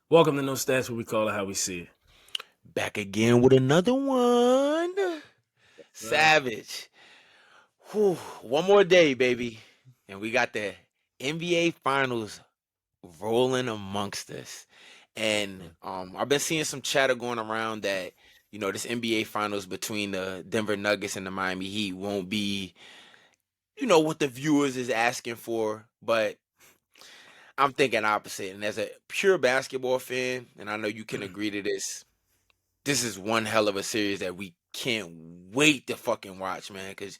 Welcome to No Stats, where we call it how we see it. Back again with another one. Right. Savage. Whew, one more day, baby. And we got the NBA Finals rolling amongst us. And I've been seeing some chatter going around that, this NBA Finals between the Denver Nuggets and the Miami Heat won't be, what the viewers is asking for. But I'm thinking opposite. And as a pure basketball fan, and I know you can agree to this is one hell of a series that we can't wait to fucking watch, man. Because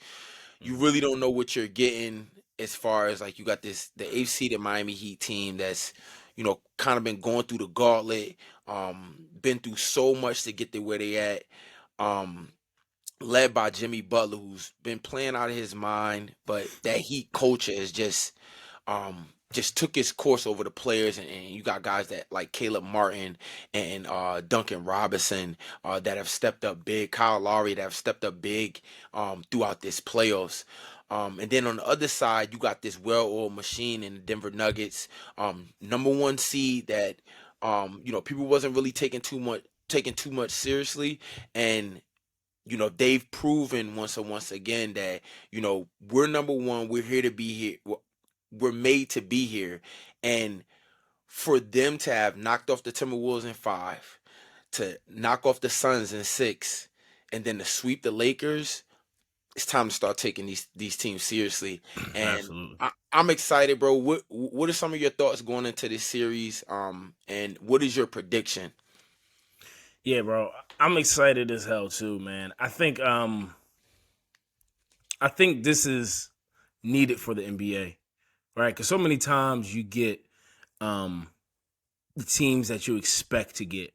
you Mhm. really don't know what you're getting as far as like you got the AFC, the Miami Heat team that's kind of been going through the gauntlet, been through so much to get to where they at. Um, Led by Jimmy Butler, who's been playing out of his mind, but that Heat culture is just took his course over the players, and you got guys that like Caleb Martin and Duncan Robinson that have stepped up big, Kyle Lowry that have stepped up big throughout this playoffs. And then on the other side, you got this well-oiled machine in the Denver Nuggets, number one seed that people wasn't really taking too much seriously, and they've proven once again that we're number one, we're here to be here, we're made to be here. And for them to have knocked off the Timberwolves in 5, to knock off the Suns in 6, and then to sweep the Lakers, it's time to start taking these teams seriously. And Absolutely. I'm excited, bro. What are some of your thoughts going into this series? And what is your prediction? Yeah, bro. I'm excited as hell too, man. I think this is needed for the NBA, right? Because so many times you get um the teams that you expect to get,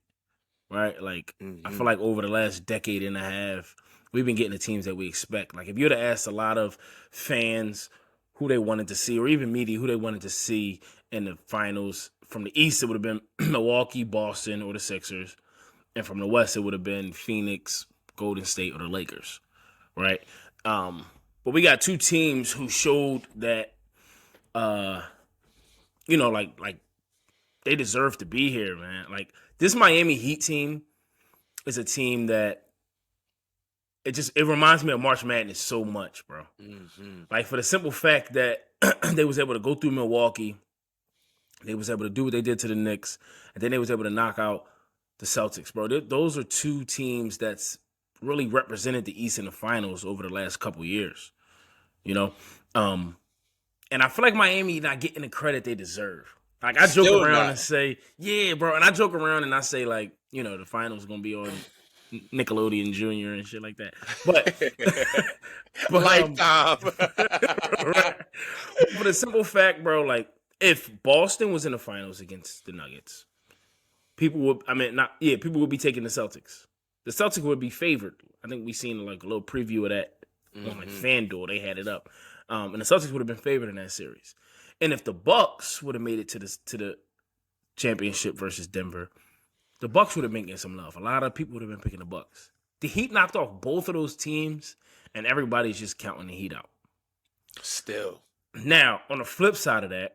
right? Like I feel Hmm. like over the last decade and a half, we've been getting the teams that we expect. Like if you'd have asked a lot of fans who they wanted to see, or even media who they wanted to see in the finals from the East, it would have been Milwaukee, Boston, or the Sixers, and from the West, it would have been Phoenix, Golden State, or the Lakers, right? Um, but we got two teams who showed that, uh, like they deserve to be here, man. Like this Miami Heat team is a team that it reminds me of March Madness so much, bro. Hmm. Like for the simple fact that they was able to go through Milwaukee, they was able to do what they did to the Knicks, and then they was able to knock out the Celtics, bro. Those are two teams that's really represented the East in the finals over the last couple years, you know. Um, and I feel like Miami not getting the credit they deserve. Like I joke Still around not. and say, yeah, bro, and I joke around and I say like, the finals gonna be on Nickelodeon Junior and shit like that. But but Lifetime. right. But for the simple fact, bro, like if Boston was in the finals against the Nuggets, people would not people would be taking the Celtics. The Celtics would be favored. I think we seen like a little preview of that on like Hmm. FanDuel. They had it up. And the Celtics would have been favored in that series. And if the Bucks would have made it to the championship versus Denver, the Bucks would have been getting some love. A lot of people would have been picking the Bucks. The Heat knocked off both of those teams, and everybody's just counting the Heat out. Still. Now, on the flip side of that,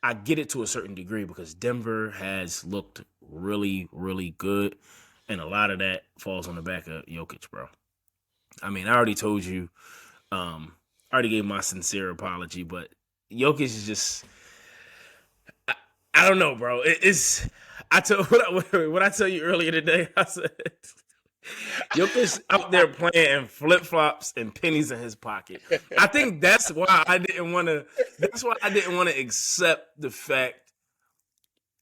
I get it to a certain degree because Denver has looked really, really good, and a lot of that falls on the back of Jokic, bro. I mean, I already told you, I already gave my sincere apology, but Jokic is just, I, I don't know, bro. It's I told what I tell you earlier today. I said Jokic out there playing flip flops and pennies in his pocket. I think that's why I didn't want to. That's why I didn't want to accept the fact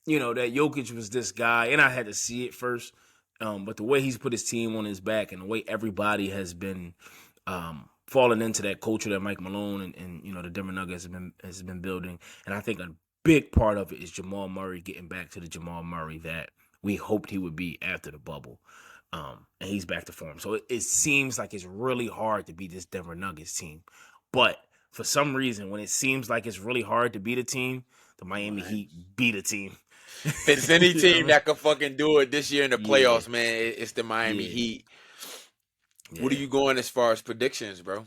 that Jokic was this guy, and I had to see it first. But the way he's put his team on his back and the way everybody has been falling into that culture that Mike Malone and the Denver Nuggets has been building, and I think a big part of it is Jamal Murray getting back to the Jamal Murray that we hoped he would be after the bubble. And he's back to form. So it seems like it's really hard to beat this Denver Nuggets team. But for some reason, when it seems like it's really hard to beat a team, the Miami Man. Heat beat a team. If it's any You know what I team mean? that could fucking do it this year in the Yeah, playoffs, man, it's the Miami yeah, Heat. What are yeah. you going as far as predictions, bro?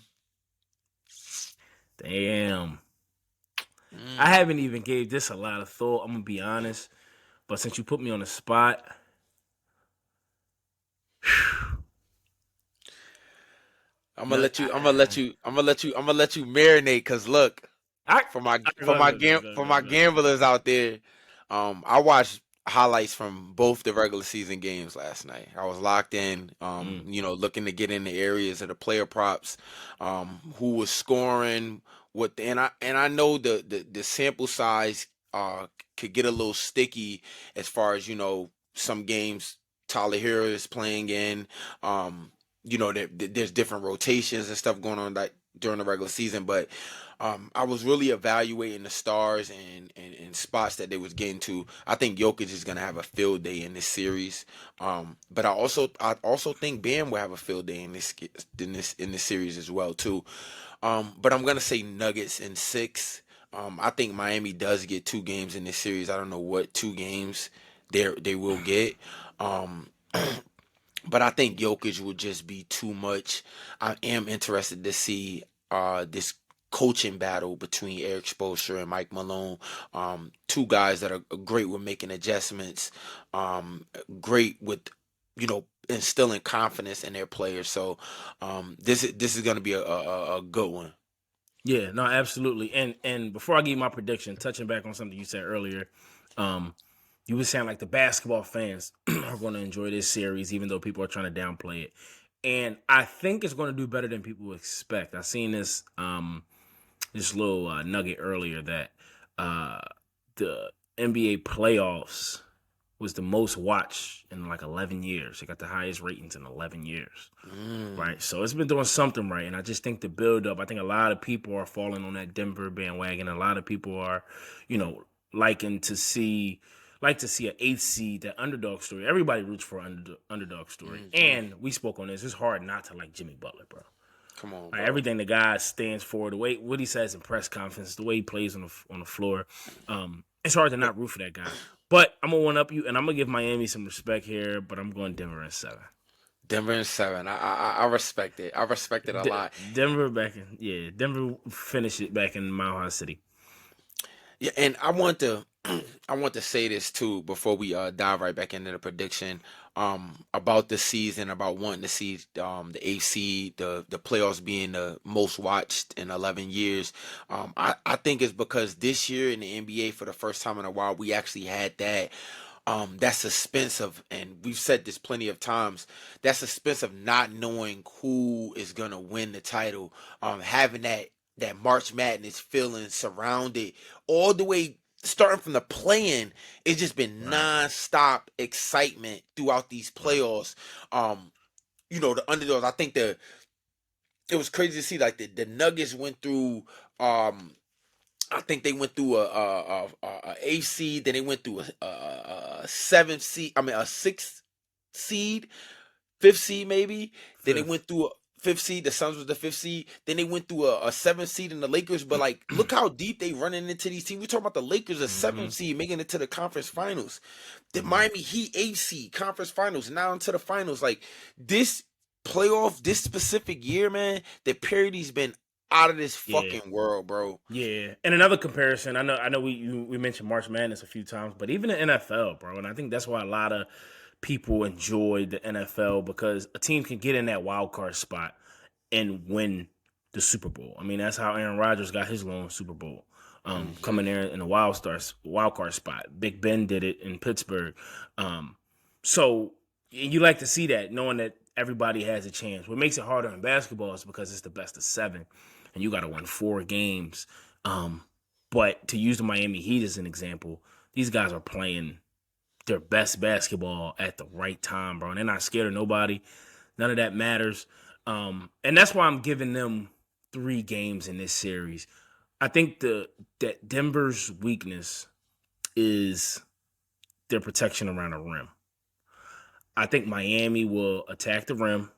Damn. I Mm. haven't even gave this a lot of thought. I'm gonna be honest, But since you put me on the spot, I'm gonna no, let you. I'm gonna let you. I'm gonna let you. I'm gonna let you marinate. Cause look, I, for my go ahead, go, for go, my go, go. gamblers out there, I watched highlights from both the regular season games last night. I was locked in, Mm. looking to get in the areas of the player props, who was scoring, and I know the sample size could get a little sticky as far as some games Tyler Hero is playing in. Um, there's different rotations and stuff going on like during the regular season, but I was really evaluating the stars and spots that they was getting to. I think Jokic is gonna have a field day in this series, but I also think Bam will have a field day in this series as well too. But I'm gonna say Nuggets in six. I think Miami does get 2 games in this series. I don't know what 2 games they will get. Um, but I think Jokic would just be too much. I am interested to see this coaching battle between Eric Spoelstra and Mike Malone. Two guys that are great with making adjustments, great with instilling confidence in their players. So this is going to be a good one. Yeah, no, absolutely. And before I give you my prediction, touching back on something you said earlier, um, you were saying like the basketball fans are going to enjoy this series, even though people are trying to downplay it. And I think it's going to do better than people expect. I seen this little nugget earlier that uh, the NBA playoffs was the most watched in like 11 years. It got the highest ratings in 11 years. Mm, Right. So it's been doing something right. And I just think the build up, I think a lot of people are falling on that Denver bandwagon. A lot of people are, you know, liking to see like to see an eighth seed, that underdog story. Everybody roots for an underdog story. hmm. And we spoke on this. It's hard not to like Jimmy Butler, bro. Come on, Like bro. everything the guy stands for, the way what he says in press conference, the way he plays on the floor, it's hard to not root for that guy. But I'm gonna one up you, and I'm gonna give Miami some respect here. But I'm going Denver in 7. Denver in 7. I respect it. I respect it a lot. Denver Denver finished it back in Mile High City. Yeah, and I want to I want to say this too before we dive right back into the prediction about the season, about wanting to see the AC, the playoffs being the most watched in 11 years. I think it's because this year in the NBA for the first time in a while we actually had that suspense of, and we've said this plenty of times, that suspense of not knowing who is gonna win the title, having that March Madness feeling surrounded all the way starting from the play-in. It's just been Right. non-stop excitement throughout these playoffs. The underdogs. I think it was crazy to see like the Nuggets went through. I think they went through a seed, then they went through a seventh seed. I mean a sixth seed, fifth seed maybe. Then they Fifth. went through a fifth seed. The Suns was the fifth seed. Then they went through a seventh seed in the Lakers. But like, look how deep they running into these teams. We talking about the Lakers, a Mm-hmm. seventh seed, making it to the conference finals. The Mm-hmm. Miami Heat, eighth seed, conference finals, now into the finals. Like this playoff, this specific year, man, the parity's been out of this Yeah. fucking world, bro. Yeah. And another comparison, I know we mentioned March Madness a few times, but even the NFL, bro, and I think that's why a lot of people enjoy the NFL because a team can get in that wild card spot and win the Super Bowl. I mean, that's how Aaron Rodgers got his lone Super Bowl. Hmm. Coming there in a wild card spot. Big Ben did it in Pittsburgh. Um, so you like to see that, knowing that everybody has a chance. What makes it harder in basketball is because it's the best of 7, and you got to win 4 games. Um, but to use the Miami Heat as an example, these guys are playing their best basketball at the right time, bro. And they're not scared of nobody. None of that matters. And that's why I'm giving them 3 games in this series. I think that Denver's weakness is their protection around the rim. I think Miami will attack the rim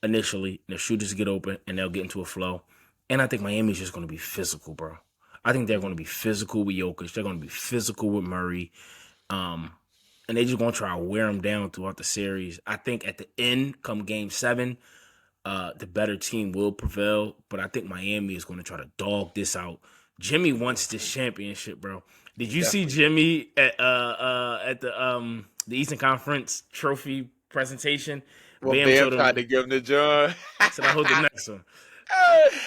initially. Their shooters get open and they'll get into a flow. And I think Miami's just going to be physical, bro. I think they're going to be physical with Jokic. They're going to be physical with Murray. Um, and they're just going to try to wear them down throughout the series. I think at the end, come game 7, the better team will prevail. But I think Miami is going to try to dog this out. Jimmy wants this championship, bro. Did He you see definitely. Jimmy at the Eastern Conference trophy presentation? Well, Bam Bam told tried to him, give him the joint. said, "I hold the next one."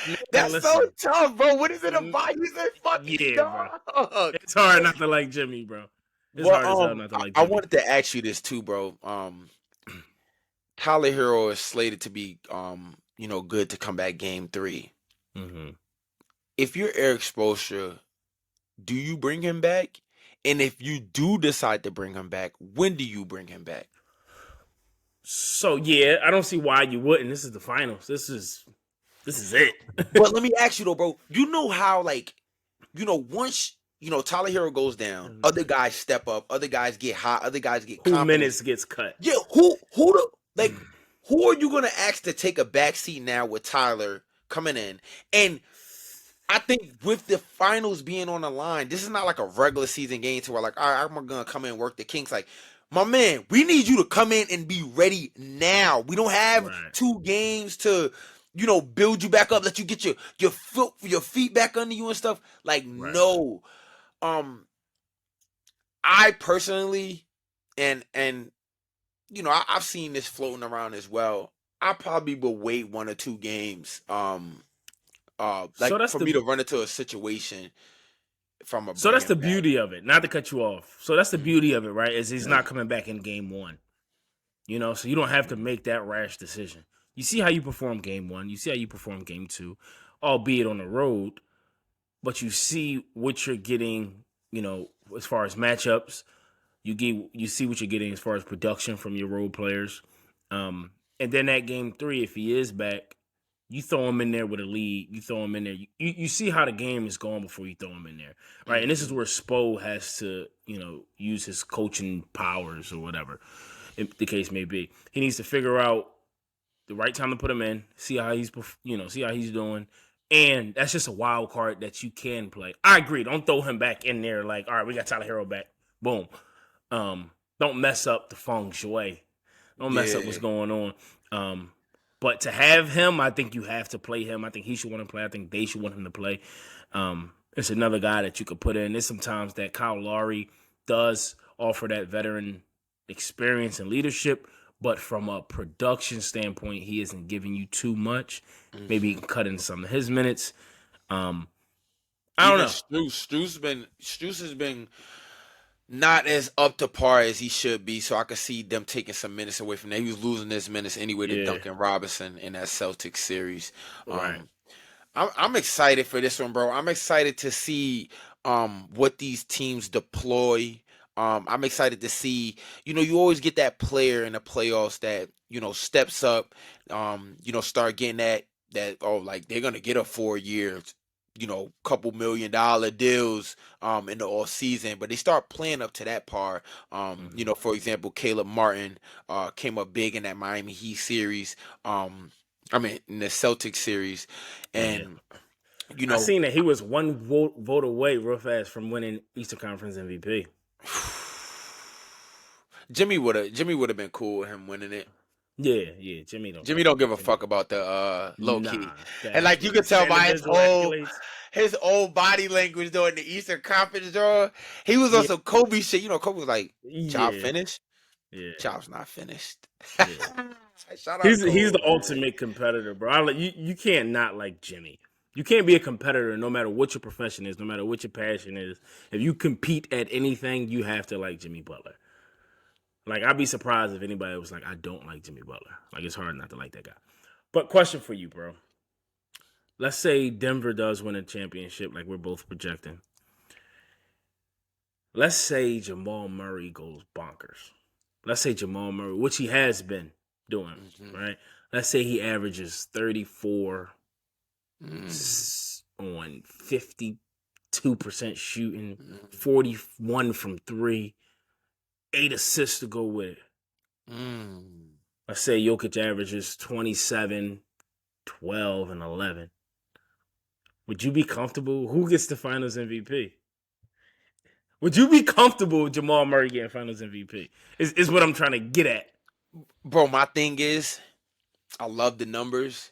Man, That's so listen, tough, bro. What is it mm, about? He's a fucking yeah, bro. dog. It's hard not to like Jimmy, bro. It's Well, hard as hell not to like I Jimmy. wanted to ask you this too, bro. Tyler Hero is slated to be, good to come back game 3. Hmm. If you're Eric Spoelstra, do you bring him back? And if you do decide to bring him back, when do you bring him back? So yeah, I don't see why you wouldn't. This is the finals. This is it. But let me ask you though, bro. You know how once Tyler Hero goes down, other guys step up, other guys get hot, other guys get Who confidence. minutes gets cut? Yeah, who are you gonna ask to take a back seat now with Tyler coming in? And I think with the finals being on the line, this is not like a regular season game to where like, all right, I'm gonna come in and work the kinks. Like, my man, we need you to come in and be ready now. We don't have Right, 2 games to, build you back up, let you get your feet back under you and stuff. Like, right. no. I personally, and I've seen this floating around as well. I probably will wait 1 or 2 games. So Like that's for me the to run into a situation from a so that's bringing the back. beauty of it. Not to cut you off. So that's the Mhm. beauty of it, right? Is he's not coming back in game one. So you don't have to make that rash decision. You see how you perform game one. You see how you perform game two, albeit on the road. But you see what you're getting. As far as matchups, you see what you're getting as far as production from your role players. And then that game three, if he is back, you throw him in there with a lead. You throw him in there. You see how the game is going before you throw him in there, right? And this is Mhm. where Spo has to use his coaching powers or whatever the case may be. He needs to figure out the right time to put him in, see how he's doing. And that's just a wild card that you can play. I agree. Don't throw him back in there like, all right, we got Tyler Hero back. Boom. Don't mess up the feng shui. Don't mess up what's Yeah. going on. But to have him, I think you have to play him. I think he should want to play. I think they should want him to play. It's another guy that you could put in. There's sometimes that Kyle Lowry does offer that veteran experience and leadership, but from a production standpoint, he isn't giving you too much. Maybe he Mhm. can cut in some of his minutes. Um, I don't Even know. Struce has been not as up to par as he should be, so I could see them taking some minutes away from that. He was losing his minutes anyway to Yeah, Duncan Robinson in that Celtics series. right. Um, I'm excited for this one, bro. I'm excited to see what these teams deploy. I'm excited to see, you always get that player in the playoffs that, steps up, start getting that oh, like they're gonna get a 4 year, couple $1 million deals in the off season, but they start playing up to that par. Mm-hmm. For example, Caleb Martin came up big in that Miami Heat series. I mean, in the Celtics series, Yeah. and I seen that he was one vote away real fast from winning Eastern Conference MVP. Jimmy would have been cool with him winning it. Yeah, yeah. Jimmy don't Jimmy care. don't give a Jimmy, fuck about the low key, nah, the and like you could accolades, the tell by his individual whole accolades. his old body language during the Eastern Conference draw. He was on Yeah, some Kobe shit. Kobe was like, "Job yeah, finished? yeah, Job's not finished." yeah. Shout out He's Cole, the man. ultimate competitor, bro. You can't not like Jimmy. You can't be a competitor no matter what your profession is, no matter what your passion is. If you compete at anything, you have to like Jimmy Butler. Like I'd be surprised if anybody was like, I don't like Jimmy Butler. Like it's hard not to like that guy. But question for you, bro. Let's say Denver does win a championship, like we're both projecting. Let's say Jamal Murray goes bonkers. Let's say Jamal Murray, which he has been doing, Hmm. right? Let's say he averages 34 Mm. on 52% shooting, Mm. 41 from three, 8 assists to go with it. Mm. Let's say Jokic averages 27, 12, and 11. Would you be comfortable? Who gets the finals MVP? Would you be comfortable with Jamal Murray getting finals MVP? Is what I'm trying to get at. Bro, my thing is, I love the numbers.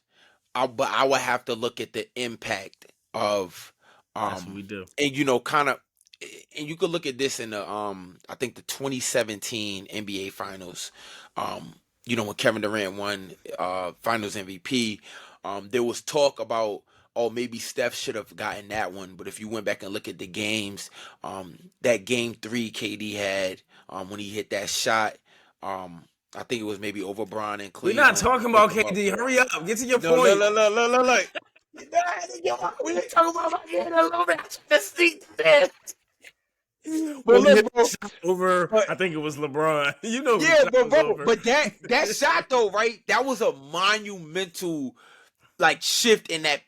But I would have to look at the impact of, That's what we do. and kind of and you could look at this in the I think the 2017 NBA Finals. When Kevin Durant won Finals MVP, there was talk about, oh, maybe Steph should have gotten that one. But if you went back and look at the games, that game 3 KD had when he hit that shot, I think it was maybe over Bron in We're not Cleveland. talking about Picked him up. KD. Hurry up. Get to your No, look, point. look, look, look, look, look. We ain't talking about my man a little bit. I tried to sneak this. But When he look, hit bro. the shot over, But I think it was LeBron. You know, the yeah, shot but was bro, over. but that shot though, right? That was a monumental like shift in that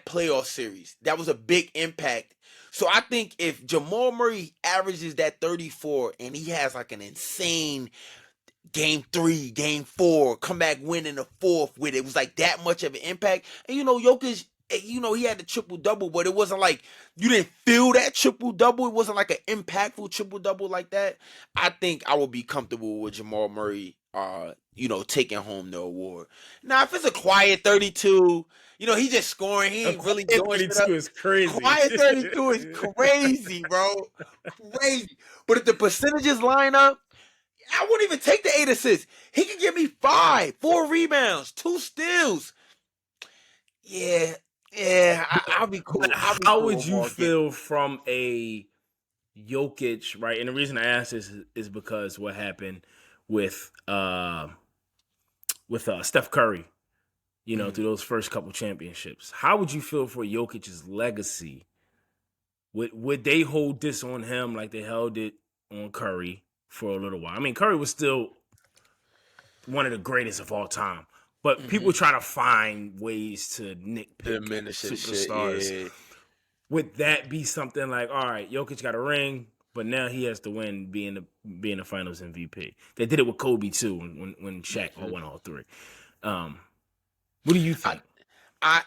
playoff series. That was a big impact. So I think if Jamal Murray averages that 34 and he has like an insane game 3, game 4, come back win in the fourth with it was like that much of an impact. And Jokic, he had the triple double, but it wasn't like you didn't feel that triple double. It wasn't like an impactful triple double like that. I think I would be comfortable with Jamal Murray, taking home the award. Now, if it's a quiet 32, he just scoring, he A ain't really quiet doing shit 32 up. is crazy. Quiet 32 is crazy, bro. Crazy. But if the percentages line up, I wouldn't even take the 8 assists. He could give me 5, 4 rebounds, 2 steals. Yeah, I'll be cool. But I'll be how cool would with you more getting. feel from a Jokic, right? And the reason I ask this is because what happened with Steph Curry, through those first couple championships. How would you feel for Jokic's legacy? Would they hold this on him like they held it on Curry for a little while? I mean, Curry was still one of the greatest of all time, but people try to find ways to nitpick Diminish his shit, superstars. yeah. Would that be something like, all right, Jokic got a ring, but now he has to win being the Finals MVP? They did it with Kobe too when Shaq all won all 3. What do you think? I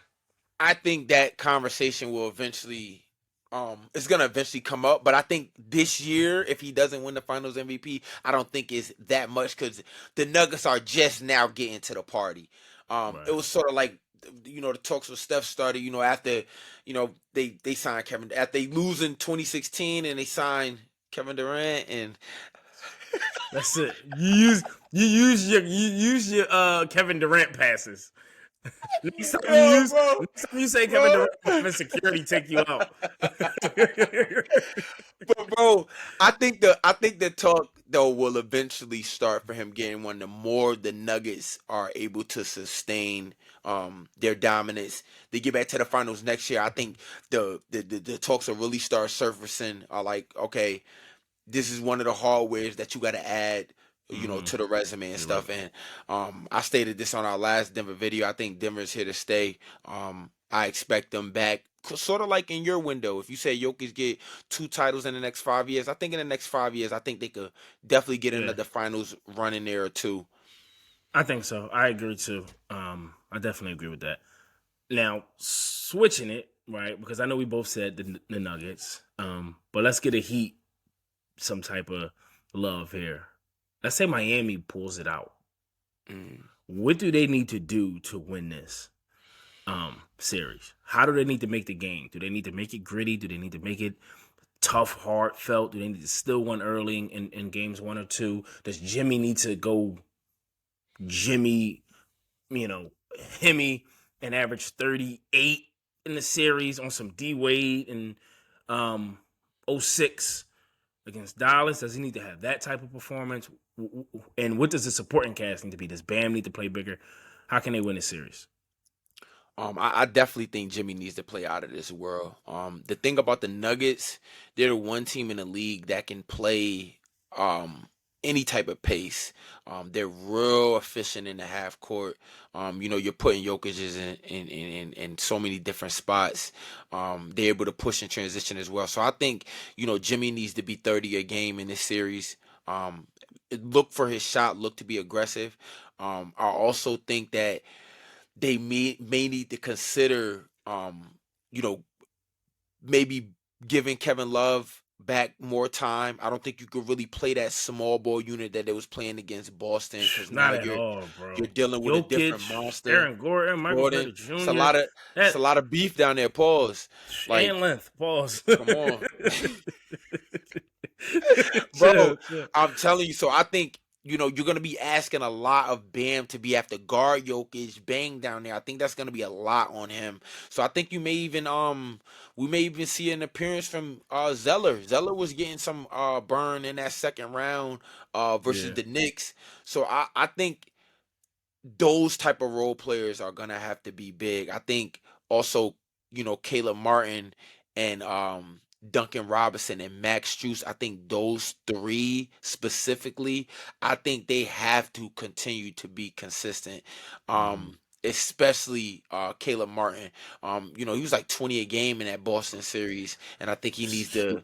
think that conversation will eventually it's gonna eventually come up, but I think this year, if he doesn't win the Finals MVP, I don't think it's that much because the Nuggets are just now getting to the party. It was sort of like the talks with Steph started. After they signed Kevin after they lose in 2016 and they signed Kevin Durant and That's it. You use your Kevin Durant passes. Next time yo, bro, you say Kevin bro. Durant, having security take you out. But bro, I think the talk though will eventually start for him getting one. The more the Nuggets are able to sustain their dominance, they get back to the finals next year. I think the talks will really start surfacing. Are like, okay, this is one of the hardwares that you got to add. To the resume and stuff. Right. And I stated this on our last Denver video. I think Denver's here to stay. I expect them back, sort of like in your window. If you say Jokic get 2 titles in the next 5 years, I think in the next 5 years, I think they could definitely get Yeah, another finals run in there or two. I think so. I agree too. I definitely agree with that. Now, switching it, right? Because I know we both said the Nuggets. But let's get a Heat some type of love here. Let's say Miami pulls it out. What do they need to do to win this series? How do they need to make the game? Do they need to make it gritty? Do they need to make it tough, heartfelt? Do they need to still win early in games 1 or 2? Does Jimmy need to go Jimmy, Himmy and average 38 in the series on some D Wade and 06 against Dallas? Does he need to have that type of performance? And what does the supporting cast need to be? Does Bam need to play bigger? How can they win a series? I definitely think Jimmy needs to play out of this world. The thing about the Nuggets, they're the one team in the league that can play any type of pace. They're real efficient in the half court. You're putting Jokic's in so many different spots. They're able to push and transition as well. So I think Jimmy needs to be 30 a game in this series. Look for his shot. Look to be aggressive. I also think that they may need to consider, maybe giving Kevin Love back more time. I don't think you could really play that small ball unit that they was playing against Boston because now Not at all, bro. you're dealing with a different Jokic, monster. Aaron Gordon, Michael Porter Jr. It's a lot of beef down there. Pause. Like, and length. Pause. come on. Bro, Chill, chill. I'm telling you. So I think you're gonna be asking a lot of Bam to be after guard Jokic, bang down there. I think that's gonna be a lot on him. So I think we may even see an appearance from Zeller. Zeller was getting some burn in that second round versus Yeah. the Knicks. So I think those type of role players are gonna have to be big. I think also, Caleb Martin and Duncan Robinson and Max Strus. I think those three specifically, I think they have to continue to be consistent. Hmm. Especially Caleb Martin. He was like 20 a game in that Boston series, and I think he needs to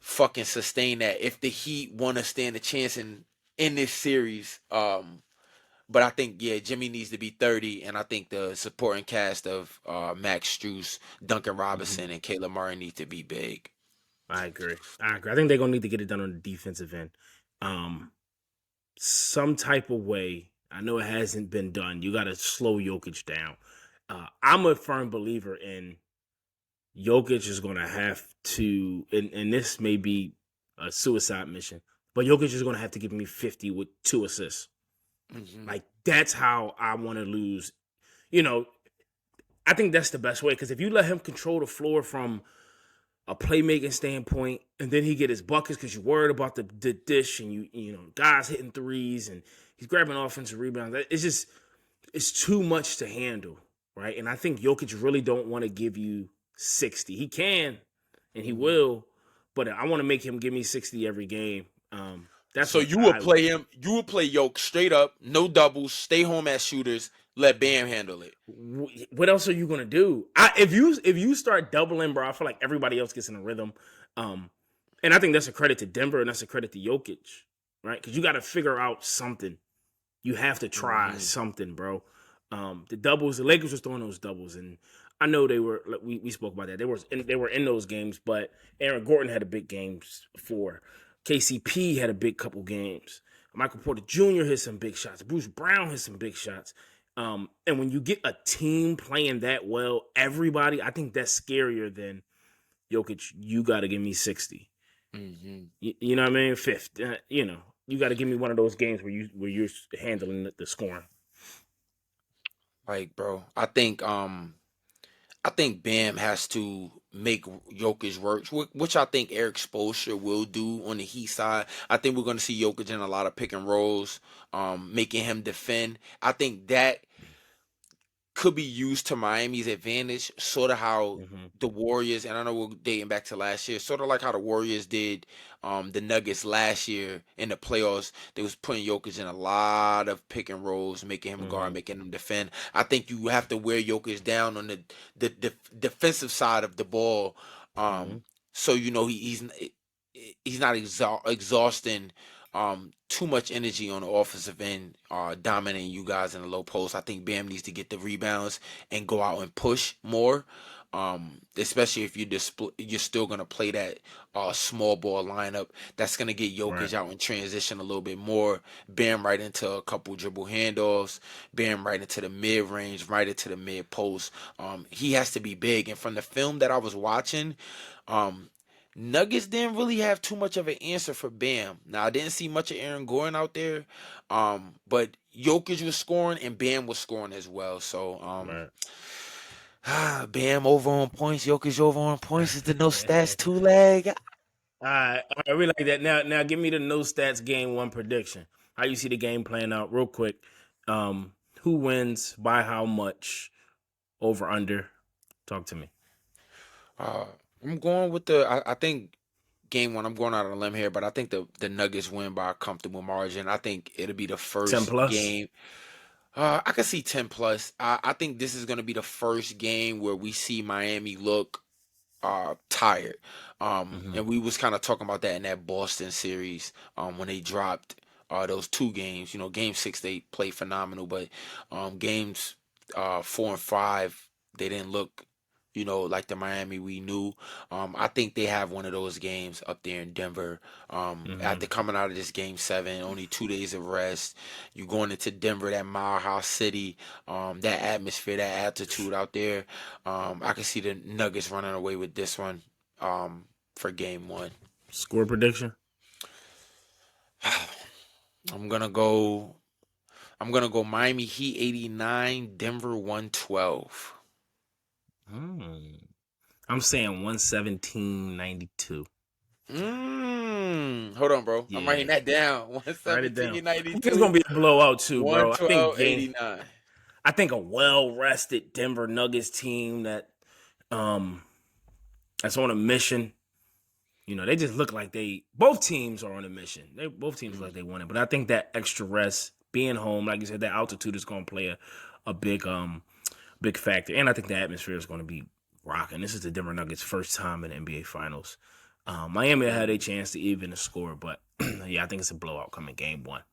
fucking sustain that if the Heat want to stand a chance in this series. But I think, yeah, Jimmy needs to be 30, and I think the supporting cast of Max Strus, Duncan Hmm. Robinson, and Caleb Martin need to be big. I agree. I agree. I think they're gonna need to get it done on the defensive end. Um, some type of way. I know it hasn't been done. You got to slow Jokic down. I'm a firm believer in Jokic is going to have to, and this may be a suicide mission, but Jokic is going to have to give me 50 with 2 assists. Hmm. Like, that's how I want to lose. You know, I think that's the best way because if you let him control the floor from a playmaking standpoint, and then he get his buckets because you're worried about the dish and guys hitting threes and he's grabbing offensive rebounds. It's too much to handle, right? And I think Jokic really don't want to give you 60. He can, and he Hmm. will, but I want to make him give me 60 every game. That's So what you would I play him. You would play Yoke straight up, no doubles, stay home at shooters, let Bam handle it. what else are you gonna do? If you start doubling, bro, I feel like everybody else gets in a rhythm. Um, and I think that's a credit to Denver and that's a credit to Jokic, right? Because you got to figure out something. You have to try Hmm. something, bro. The doubles, the Lakers was throwing those doubles, and I know they were. We spoke about that. They were in those games, but Aaron Gordon had a big games for. KCP had a big couple games. Michael Porter Jr. hit some big shots. Bruce Brown hit some big shots. And when you get a team playing that well, everybody, I think that's scarier than Jokic. You got to give me 60. Hmm. You know what I mean? Fifth. You got to give me one of those games where you're handling the scoring. Like, bro, I think Bam has to make Jokic work, which I think Eric Spoelstra will do on the Heat side. I think we're going to see Jokic in a lot of pick and rolls, making him defend. I think that could be used to Miami's advantage, sort of how Hmm. the Warriors, and I know we're dating back to last year, sort of like how the Warriors did the Nuggets last year in the playoffs. They was putting Jokic in a lot of pick and rolls, making him a guard, Hmm. making him defend. I think you have to wear Jokic down on the defensive side of the ball, um, Hmm. so he's not exhausting too much energy on the offensive end, dominating you guys in the low post. I think Bam needs to get the rebounds and go out and push more. Especially if you're still gonna play that small ball lineup, that's gonna get Right. Jokic out in transition a little bit more. Bam right into a couple dribble handoffs, Bam right into the mid range, right into the mid post. He has to be big. And from the film that I was watching, um, Nuggets didn't really have too much of an answer for Bam. Now I didn't see much of Aaron Gordon out there, but Jokic was scoring and Bam was scoring as well. So Right. Bam over on points, Jokic over on points is the no stats two leg. All right, we like that. Now, give me the no stats game one prediction. How you see the game playing out, real quick? Who wins by how much? Over under. Talk to me. Uh, I'm going with I think game one. I'm going out on a limb here, but I think the Nuggets win by a comfortable margin. I think it'll be the 10 first plus. game. I could see 10 plus. I think this is going to be the first game where we see Miami look tired. Hmm. And we was kind of talking about that in that Boston series when they dropped those two games. Game six they played phenomenal, but games 4 and 5 they didn't look. Like the Miami we knew. I think they have one of those games up there in Denver. Hmm. After coming out of this game seven, only 2 days of rest, you going into Denver, that Mile High City, that atmosphere, that altitude out there. I can see the Nuggets running away with this one for game one. Score prediction. I'm gonna go. I'm gonna go Miami Heat 89, Denver 112. I'm saying 117-92. Hold on, bro. I'm writing Yeah, that down. write it down. 117, I think it's gonna 92, be a blowout too, bro. 112, 89. I think a well-rested Denver Nuggets team um that's on a mission. You know, they just look like both teams are on a mission. Both teams look like they want it. But I think that extra rest, being home, like you said, that altitude is gonna play a big factor. And I think the atmosphere is gonna be rocking. This is the Denver Nuggets' first time in the NBA Finals. Miami had a chance to even the score, but yeah, I think it's a blowout coming game one.